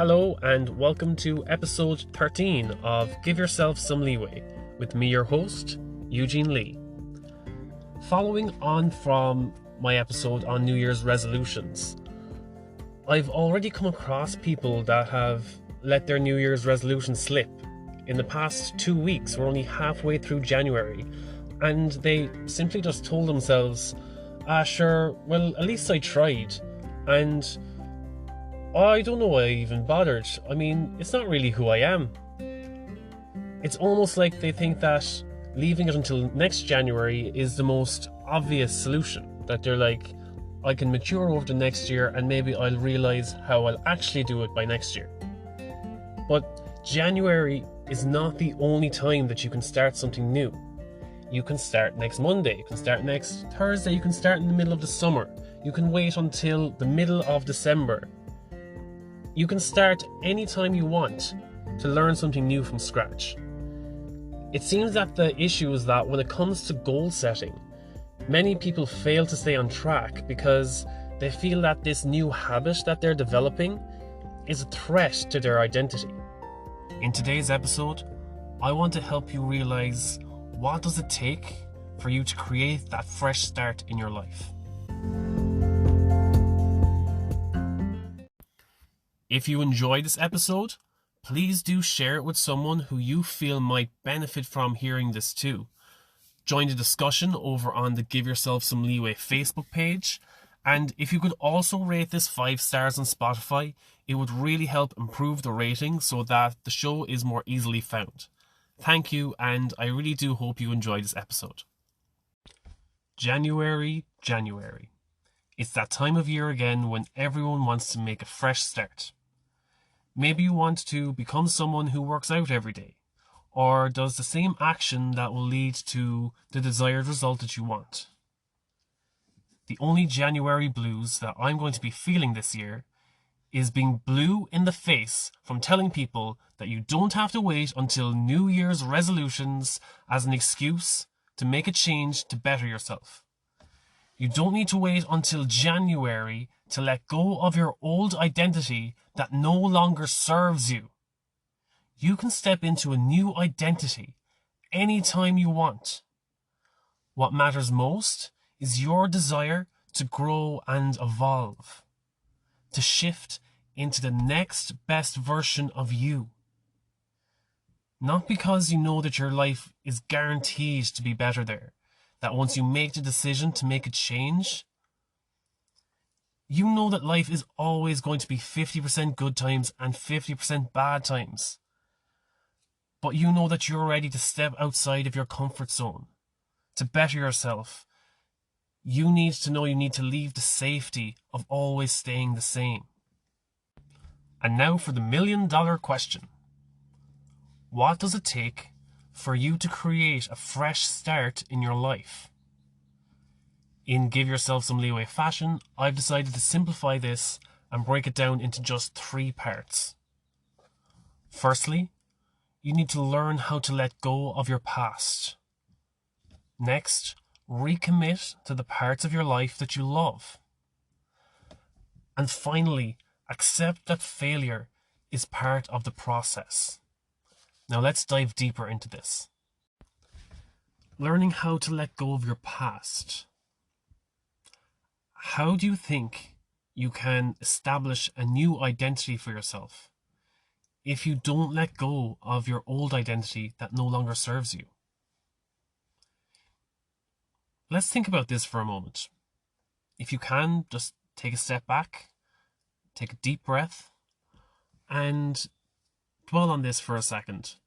Hello and welcome to episode 13 of Give Yourself Some Leeway with me, your host, Eugene Lee. Following on from my episode on New Year's resolutions, I've already come across people that have let their New Year's resolution slip. In the past 2 weeks, we're only halfway through January, and they simply just told themselves, sure, well, at least I tried, and I don't know why I even bothered. I mean, it's not really who I am. It's almost like they think that leaving it until next January is the most obvious solution. That they're like, I can mature over the next year and maybe I'll realise how I'll actually do it by next year. But January is not the only time that you can start something new. You can start next Monday, you can start next Thursday, you can start in the middle of the summer. You can wait until the middle of December. You can start anytime you want to learn something new from scratch. It seems that the issue is that when it comes to goal setting, many people fail to stay on track because they feel that this new habit that they're developing is a threat to their identity. In today's episode, I want to help you realize what does it take for you to create that fresh start in your life. If you enjoyed this episode, please do share it with someone who you feel might benefit from hearing this too. Join the discussion over on the Give Yourself Some Leeway Facebook page. And if you could also rate this 5 stars on Spotify, it would really help improve the rating so that the show is more easily found. Thank you, and I really do hope you enjoyed this episode. January. It's that time of year again when everyone wants to make a fresh start. Maybe you want to become someone who works out every day, or does the same action that will lead to the desired result that you want. The only January blues that I'm going to be feeling this year is being blue in the face from telling people that you don't have to wait until New Year's resolutions as an excuse to make a change to better yourself. You don't need to wait until January to let go of your old identity that no longer serves you. You can step into a new identity anytime you want. What matters most is your desire to grow and evolve, to shift into the next best version of you. Not because you know that your life is guaranteed to be better there, that once you make the decision to make a change, you know that life is always going to be 50% good times and 50% bad times. But you know that you're ready to step outside of your comfort zone, to better yourself. You need to know you need to leave the safety of always staying the same. And now for the $1 million question. What does it take for you to create a fresh start in your life? In Give Yourself Some Leeway fashion, I've decided to simplify this and break it down into just 3 parts. Firstly, you need to learn how to let go of your past. Next, recommit to the parts of your life that you love. And finally, accept that failure is part of the process. Now let's dive deeper into this. Learning how to let go of your past. How do you think you can establish a new identity for yourself if you don't let go of your old identity that no longer serves you? Let's think about this for a moment. If you can, just take a step back, take a deep breath, and dwell on this for a second.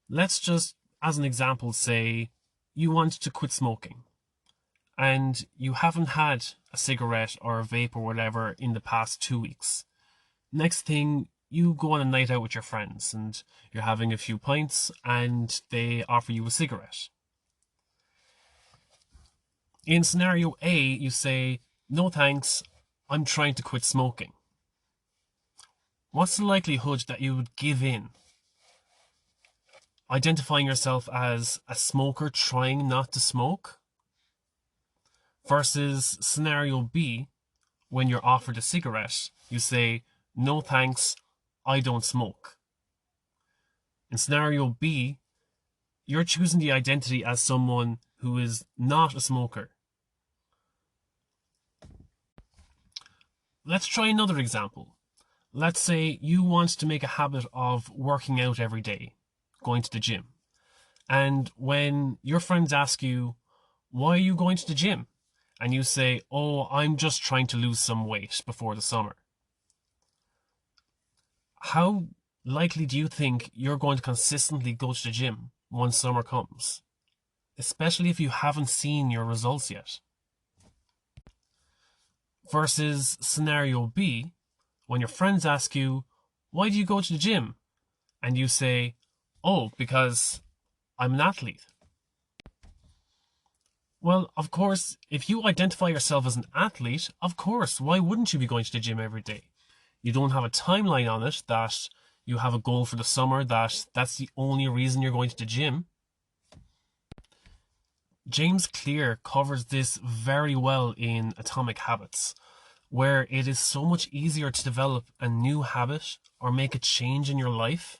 Let's just, as an example, say you want to quit smoking and you haven't had a cigarette or a vape or whatever in the past 2 weeks. Next thing, you go on a night out with your friends and you're having a few pints and they offer you a cigarette. In scenario A, you say, "No thanks, I'm trying to quit smoking." What's the likelihood that you would give in? Identifying yourself as a smoker trying not to smoke? Versus scenario B, when you're offered a cigarette, you say, no thanks, I don't smoke. In scenario B, you're choosing the identity as someone who is not a smoker. Let's try another example. Let's say you want to make a habit of working out every day, going to the gym. And when your friends ask you, why are you going to the gym? And you say, oh, I'm just trying to lose some weight before the summer. How likely do you think you're going to consistently go to the gym once summer comes? Especially if you haven't seen your results yet. Versus scenario B, when your friends ask you, why do you go to the gym? And you say, oh, because I'm an athlete. Well, of course, if you identify yourself as an athlete, of course, why wouldn't you be going to the gym every day? You don't have a timeline on it that you have a goal for the summer, that's the only reason you're going to the gym. James Clear covers this very well in Atomic Habits, where it is so much easier to develop a new habit or make a change in your life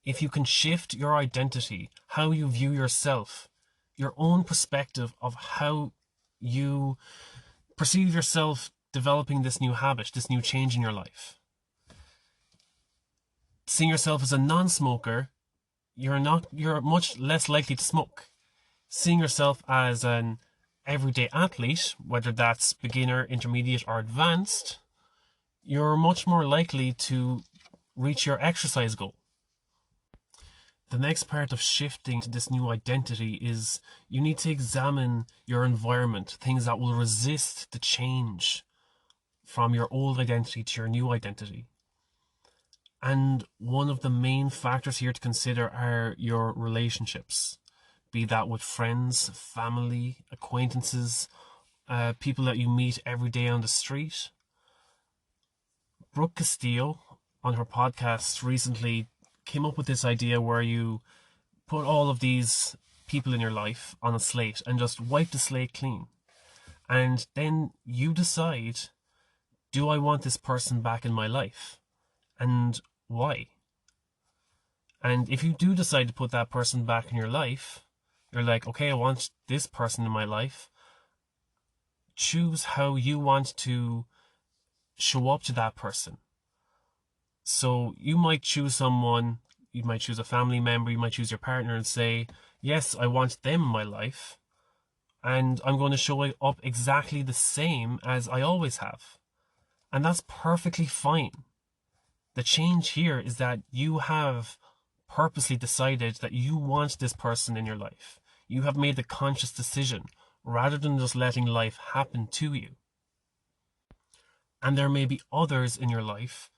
if you can shift your identity, how you view yourself, your own perspective of how you perceive yourself developing this new habit, this new change in your life. Seeing yourself as a non-smoker, you're much less likely to smoke. Seeing yourself as an everyday athlete, whether that's beginner, intermediate, or advanced, you're much more likely to reach your exercise goal. The next part of shifting to this new identity is you need to examine your environment, things that will resist the change from your old identity to your new identity. And one of the main factors here to consider are your relationships, be that with friends, family, acquaintances, people that you meet every day on the street. Brooke Castillo, on her podcast recently, came up with this idea where you put all of these people in your life on a slate and just wipe the slate clean. And then you decide, do I want this person back in my life? And why? And if you do decide to put that person back in your life, you're like, okay, I want this person in my life. Choose how you want to show up to that person. So you might choose someone, you might choose a family member, you might choose your partner and say, yes, I want them in my life. And I'm going to show up exactly the same as I always have. And that's perfectly fine. The change here is that you have purposely decided that you want this person in your life. You have made the conscious decision rather than just letting life happen to you. And there may be others in your life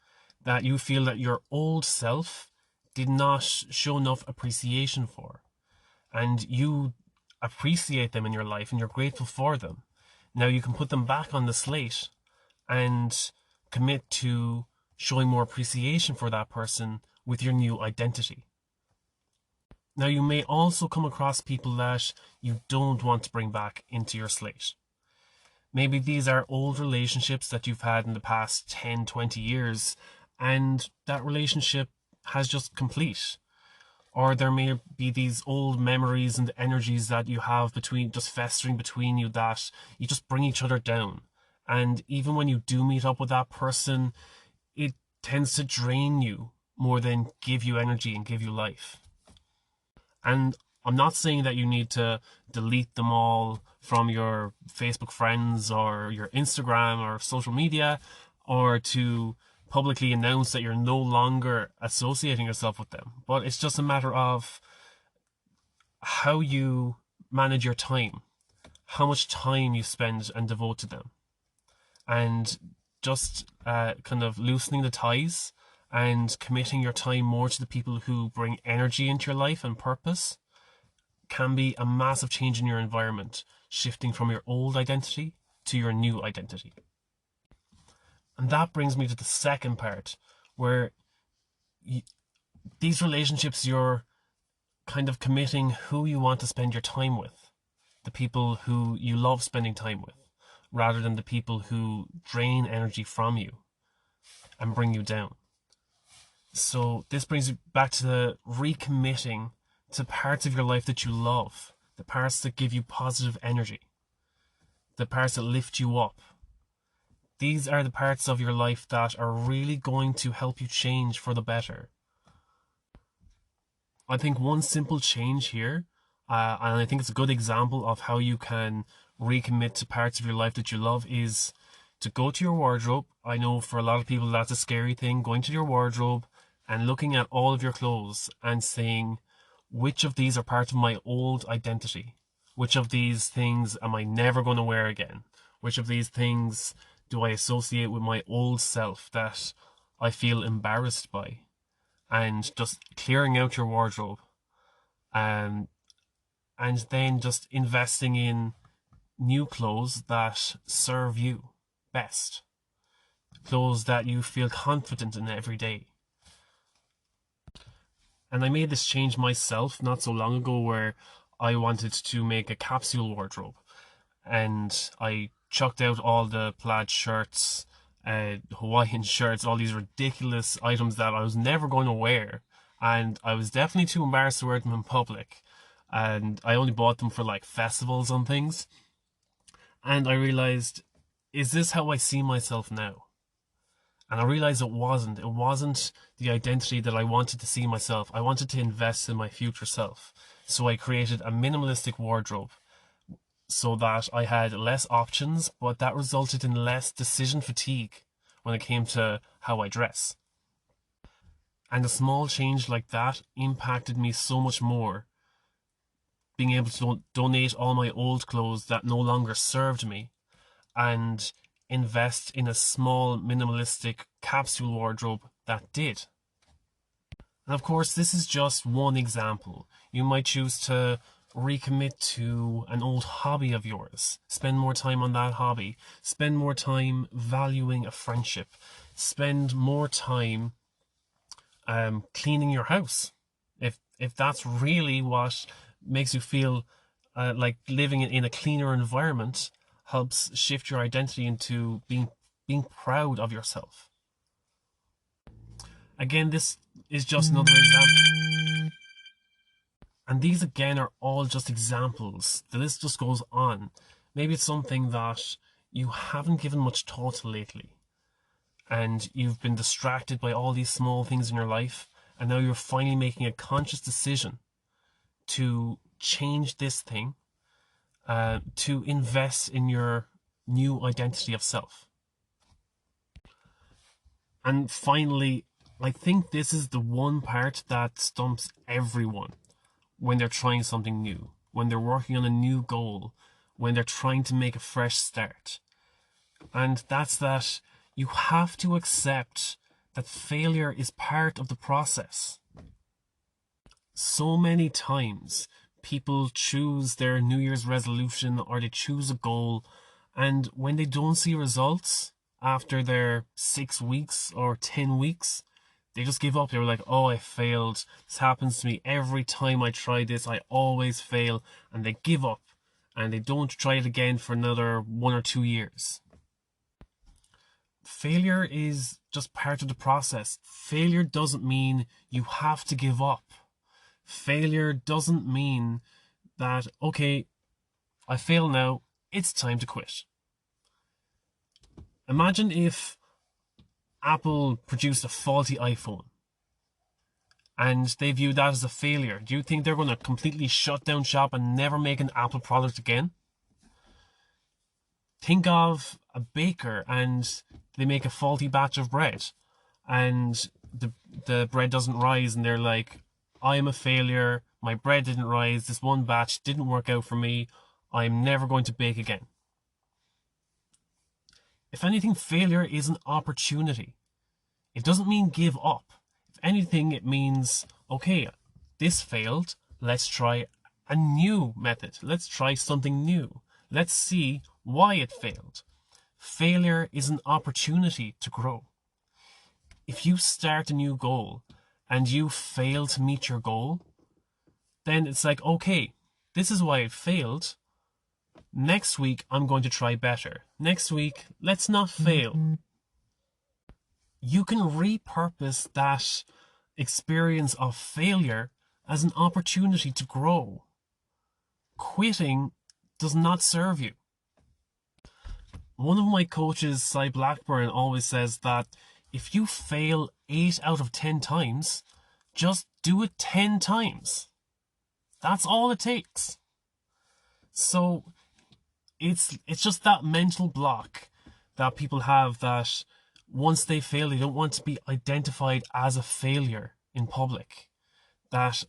that you feel that your old self did not show enough appreciation for. And you appreciate them in your life and you're grateful for them. Now you can put them back on the slate and commit to showing more appreciation for that person with your new identity. Now you may also come across people that you don't want to bring back into your slate. Maybe these are old relationships that you've had in the past 10, 20 years, and that relationship has just complete. Or there may be these old memories and energies that you have just festering between you that you just bring each other down. And even when you do meet up with that person, it tends to drain you more than give you energy and give you life. And I'm not saying that you need to delete them all from your Facebook friends or your Instagram or social media, or to publicly announce that you're no longer associating yourself with them. But it's just a matter of how you manage your time, how much time you spend and devote to them, and just kind of loosening the ties and committing your time more to the people who bring energy into your life and purpose can be a massive change in your environment, shifting from your old identity to your new identity. And that brings me to the second part, where these relationships, you're kind of committing who you want to spend your time with, the people who you love spending time with, rather than the people who drain energy from you. and bring you down. So this brings you back to the recommitting to parts of your life that you love, the parts that give you positive energy, the parts that lift you up. These are the parts of your life that are really going to help you change for the better. I think one simple change here, and I think it's a good example of how you can recommit to parts of your life that you love, is to go to your wardrobe. I know for a lot of people that's a scary thing, going to your wardrobe and looking at all of your clothes and saying, which of these are part of my old identity? Which of these things am I never going to wear again? Which of these things do I associate with my old self that I feel embarrassed by? And just clearing out your wardrobe, and then just investing in new clothes that serve you best, clothes that you feel confident in every day. And I made this change myself not so long ago, where I wanted to make a capsule wardrobe, and I chucked out all the plaid shirts, Hawaiian shirts, all these ridiculous items that I was never going to wear, and I was definitely too embarrassed to wear them in public, and I only bought them for like festivals and things. And I realized, is this how I see myself now? And I realized it wasn't the identity that I wanted to see myself. I wanted to invest in my future self, so I created a minimalistic wardrobe so that I had less options, but that resulted in less decision fatigue when it came to how I dress. And a small change like that impacted me so much more, being able to donate all my old clothes that no longer served me and invest in a small minimalistic capsule wardrobe that did. And of course, this is just one example. You might choose to recommit to an old hobby of yours. Spend more time on that hobby. Spend more time valuing a friendship. Spend more time cleaning your house. If that's really what makes you feel like living in a cleaner environment helps shift your identity into being proud of yourself. Again, this is just another example. And these again are all just examples. The list just goes on. Maybe it's something that you haven't given much thought to lately, and you've been distracted by all these small things in your life, and now you're finally making a conscious decision to change this thing, to invest in your new identity of self. And finally, I think this is the one part that stumps everyone when they're trying something new, when they're working on a new goal, when they're trying to make a fresh start. And that's that you have to accept that failure is part of the process. So many times people choose their New Year's resolution or they choose a goal, and when they don't see results after their 6 weeks or 10 weeks, they just give up. They were like, oh, I failed. This happens to me every time I try this. I always fail. And they give up and they don't try it again for another 1 or 2 years. Failure is just part of the process. Failure doesn't mean you have to give up. Failure doesn't mean that, okay, I fail now, it's time to quit. Imagine if Apple produced a faulty iPhone and they view that as a failure. Do you think they're going to completely shut down shop and never make an Apple product again? Think of a baker and they make a faulty batch of bread and the bread doesn't rise, and they're like, I am a failure, my bread didn't rise, this one batch didn't work out for me, I'm never going to bake again. If anything, failure is an opportunity. It doesn't mean give up. If anything, it means, okay, this failed, let's try a new method. Let's try something new. Let's see why it failed. Failure is an opportunity to grow. If you start a new goal and you fail to meet your goal, then it's like, okay, this is why it failed. Next week, I'm going to try better. Next week, let's not fail. you can repurpose that experience of failure as an opportunity to grow. Quitting does not serve you. One of my coaches, Cy Blackburn, always says that if you fail 8 out of 10 times, just do it 10 times. That's all it takes. So it's just that mental block that people have, that once they fail, they don't want to be identified as a failure in public. That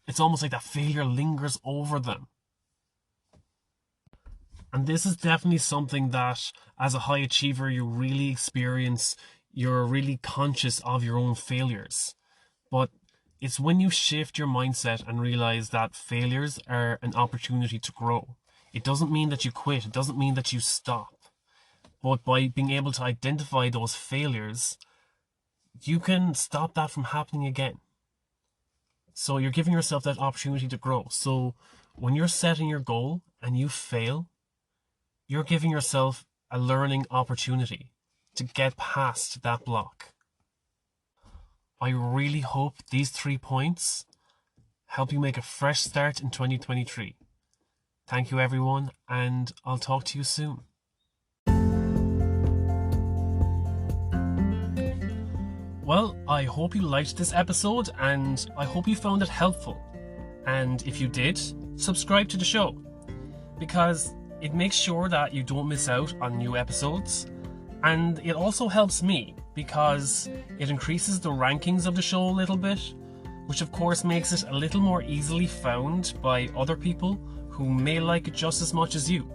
it's almost like that failure lingers over them. And this is definitely something that, as a high achiever, you really experience. You're really conscious of your own failures. But it's when you shift your mindset and realize that failures are an opportunity to grow. It doesn't mean that you quit. It doesn't mean that you stop. But by being able to identify those failures, you can stop that from happening again. So you're giving yourself that opportunity to grow. So when you're setting your goal and you fail, you're giving yourself a learning opportunity to get past that block. I really hope these 3 points help you make a fresh start in 2023. Thank you, everyone, and I'll talk to you soon. Well, I hope you liked this episode, and I hope you found it helpful. And if you did, subscribe to the show, because it makes sure that you don't miss out on new episodes, and it also helps me because it increases the rankings of the show a little bit, which of course makes it a little more easily found by other people who may like it just as much as you.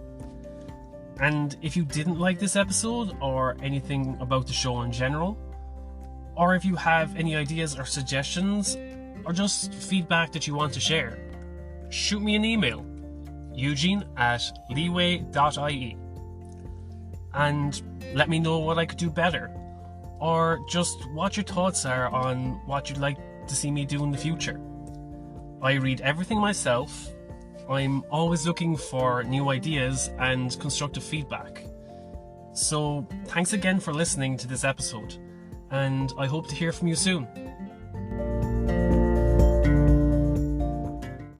And if you didn't like this episode or anything about the show in general, or if you have any ideas or suggestions or just feedback that you want to share, shoot me an email, eugene@leeway.ie, and let me know what I could do better, or just what your thoughts are on what you'd like to see me do in the future. I read everything myself. I'm always looking for new ideas and constructive feedback. So thanks again for listening to this episode, and I hope to hear from you soon.